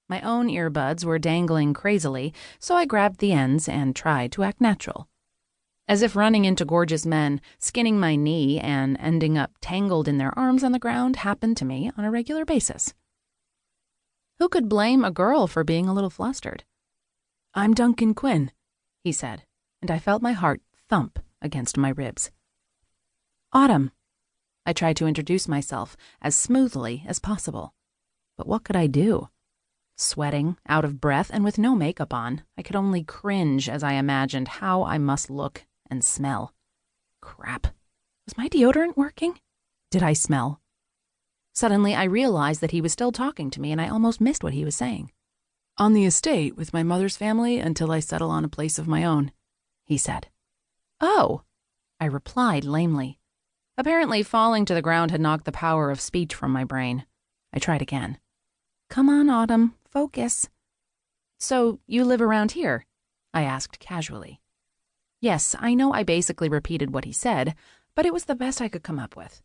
My own earbuds were dangling crazily, so I grabbed the ends and tried to act natural. As if running into gorgeous men, skinning my knee, and ending up tangled in their arms on the ground happened to me on a regular basis. Who could blame a girl for being a little flustered? "I'm Duncan Quinn," he said, and I felt my heart thump against my ribs. "Autumn." I tried to introduce myself as smoothly as possible. But what could I do? Sweating, out of breath, and with no makeup on, I could only cringe as I imagined how I must look and smell. Crap. Was my deodorant working? Did I smell? Suddenly, I realized that he was still talking to me, and I almost missed what he was saying. "On the estate with my mother's family until I settle on a place of my own," he said. "Oh," I replied lamely. Apparently, falling to the ground had knocked the power of speech from my brain. I tried again. "Come on, Autumn, focus." "So, you live around here?" I asked casually. Yes, I know I basically repeated what he said, but it was the best I could come up with.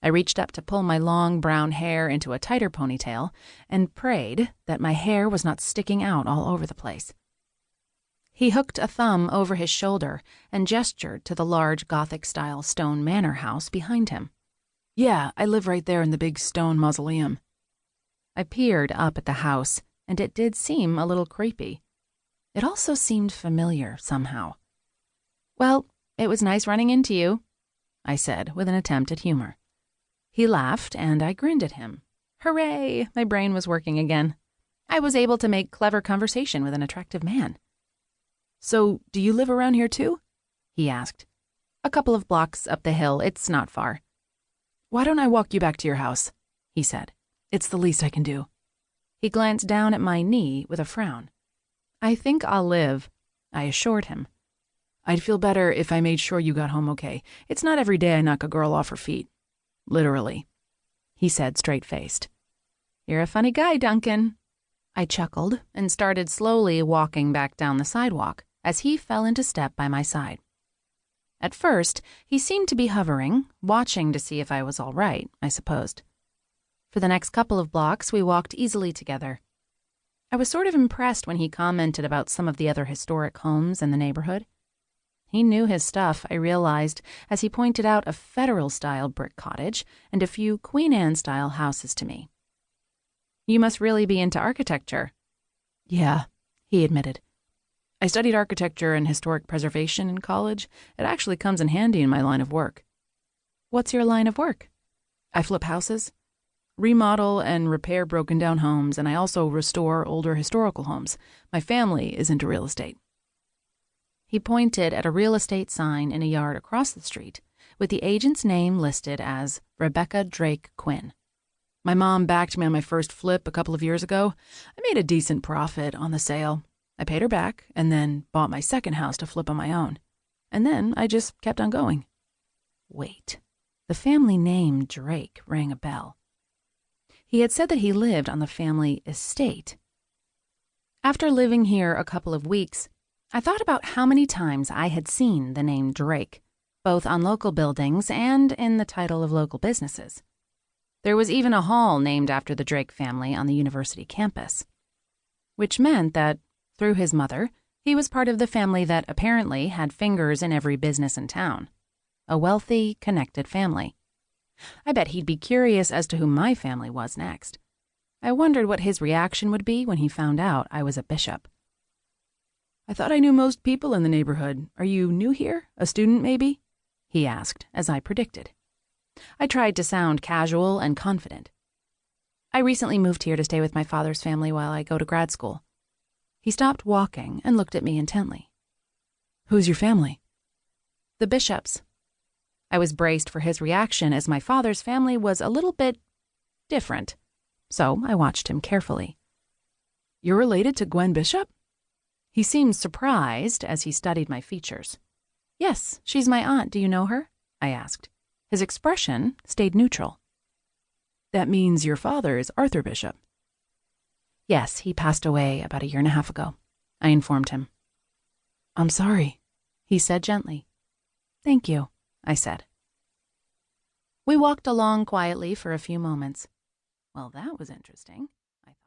I reached up to pull my long brown hair into a tighter ponytail and prayed that my hair was not sticking out all over the place. He hooked a thumb over his shoulder and gestured to the large Gothic-style stone manor house behind him. "Yeah, I live right there in the big stone mausoleum." I peered up at the house, and it did seem a little creepy. It also seemed familiar somehow. "Well, it was nice running into you," I said with an attempt at humor. He laughed, and I grinned at him. Hooray! My brain was working again. I was able to make clever conversation with an attractive man. "So, do you live around here too?" he asked. "A couple of blocks up the hill. It's not far." "Why don't I walk you back to your house?" he said. "It's the least I can do." He glanced down at my knee with a frown. "I think I'll live," I assured him. "I'd feel better if I made sure you got home okay. It's not every day I knock a girl off her feet. Literally," he said straight-faced. "You're a funny guy, Duncan." I chuckled and started slowly walking back down the sidewalk as he fell into step by my side. At first, he seemed to be hovering, watching to see if I was all right, I supposed. For the next couple of blocks, we walked easily together. I was sort of impressed when he commented about some of the other historic homes in the neighborhood. He knew his stuff, I realized, as he pointed out a Federal-style brick cottage and a few Queen Anne-style houses to me. "You must really be into architecture." "Yeah," he admitted. "I studied architecture and historic preservation in college. It actually comes in handy in my line of work." "What's your line of work?" "I flip houses, remodel and repair broken-down homes, and I also restore older historical homes. My family is into real estate." He pointed at a real estate sign in a yard across the street, with the agent's name listed as Rebecca Drake Quinn. "My mom backed me on my first flip a couple of years ago. I made a decent profit on the sale. I paid her back and then bought my second house to flip on my own. And then I just kept on going." Wait, the family name Drake rang a bell. He had said that he lived on the family estate. After living here a couple of weeks, I thought about how many times I had seen the name Drake, both on local buildings and in the title of local businesses. There was even a hall named after the Drake family on the university campus, which meant that, through his mother, he was part of the family that apparently had fingers in every business in town. A wealthy, connected family. I bet he'd be curious as to who my family was next. I wondered what his reaction would be when he found out I was a bishop. "I thought I knew most people in the neighborhood. Are you new here? A student, maybe?" he asked, as I predicted. I tried to sound casual and confident. "I recently moved here to stay with my father's family while I go to grad school." He stopped walking and looked at me intently. "Who's your family?" "The Bishops." I was braced for his reaction as my father's family was a little bit different, so I watched him carefully. "You're related to Gwen Bishop?" He seemed surprised as he studied my features. "Yes, she's my aunt. Do you know her?" I asked. His expression stayed neutral. "That means your father is Arthur Bishop." "Yes, he passed away about 1.5 years ago," I informed him. "I'm sorry," he said gently. "Thank you," I said. We walked along quietly for a few moments. Well, that was interesting.